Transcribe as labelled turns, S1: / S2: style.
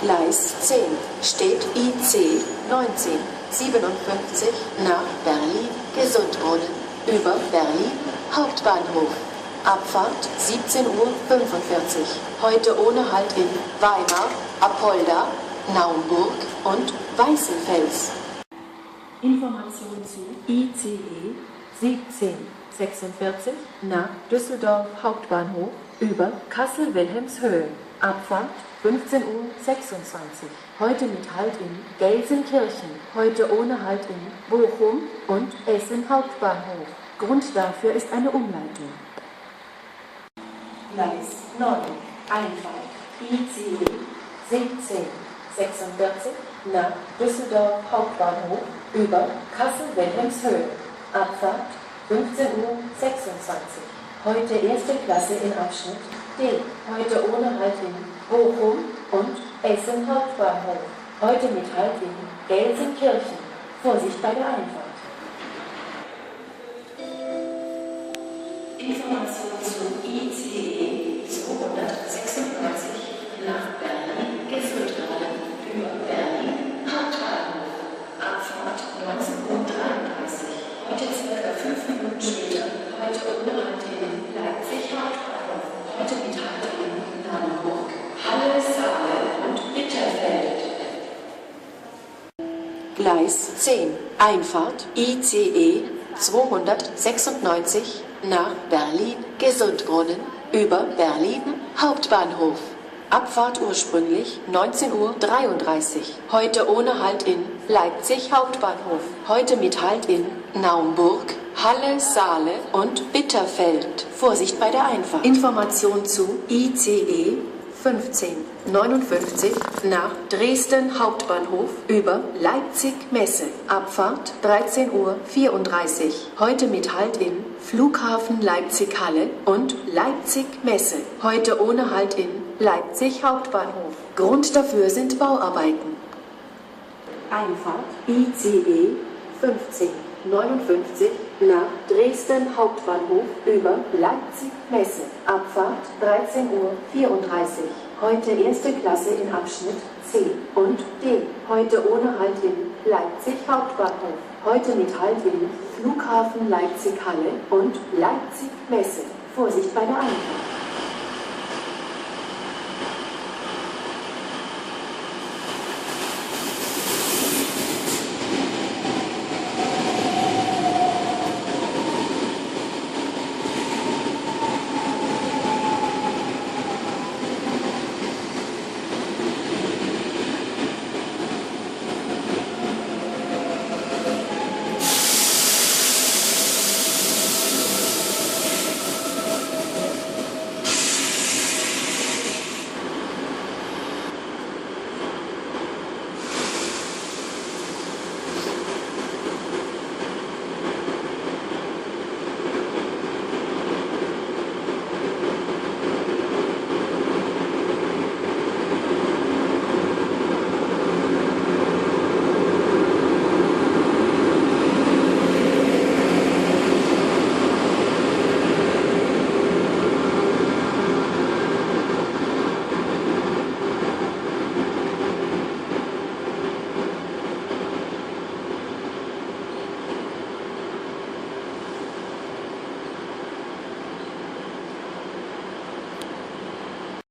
S1: Gleis 10 steht IC 1957 nach Berlin Gesundbrunnen über Berlin Hauptbahnhof. Abfahrt 17:45 Uhr. Heute ohne Halt in Weimar, Apolda, Naumburg und Weißenfels. Informationen zu ICE 1746 nach Düsseldorf Hauptbahnhof über Kassel-Wilhelmshöhe. Abfahrt 15:26 Uhr. Heute mit Halt in Gelsenkirchen. Heute ohne Halt in Bochum und Essen Hauptbahnhof. Grund dafür ist eine Umleitung. Gleis 9, Einfahrt ICE 1746 nach Düsseldorf Hauptbahnhof über Kassel-Wilhelmshöhe. Abfahrt 15:26 Uhr. Heute erste Klasse in Abschnitt D. Heute ohne Halt in Bochum und Essen Hauptbahnhof. Heute mit Halt in Gelsenkirchen. Vorsicht bei der Einfahrt. Information zu ICE 296 nach Berlin Gesundbrunnen über Berlin Hauptbahnhof. Abfahrt 19:33 Uhr. Heute ca. 5 Minuten später. Heute ohne Halt in Leipzig Hauptbahnhof. Heute mit Halt in Naumburg, Halle, Saale und Bitterfeld. Gleis 10, Einfahrt ICE 296 nach Berlin Gesundbrunnen über Berlin Hauptbahnhof. Abfahrt ursprünglich 19:33 Uhr. Heute ohne Halt in Leipzig Hauptbahnhof. Heute mit Halt in Naumburg, Halle, Saale und Bitterfeld. Vorsicht bei der Einfahrt. Information zu ICE 1559 nach Dresden Hauptbahnhof über Leipzig Messe. Abfahrt 13:34 Uhr. Heute mit Halt in Flughafen Leipzig Halle und Leipzig Messe. Heute ohne Halt in Leipzig Hauptbahnhof. Grund dafür sind Bauarbeiten. Einfahrt ICE 1559 nach Dresden Hauptbahnhof über Leipzig Messe. Abfahrt 13:34 Uhr. Heute erste Klasse in Abschnitt C und D. Heute ohne Halt in Leipzig Hauptbahnhof. Heute mit Halt in Flughafen Leipzig Halle und Leipzig Messe. Vorsicht bei der Einfahrt.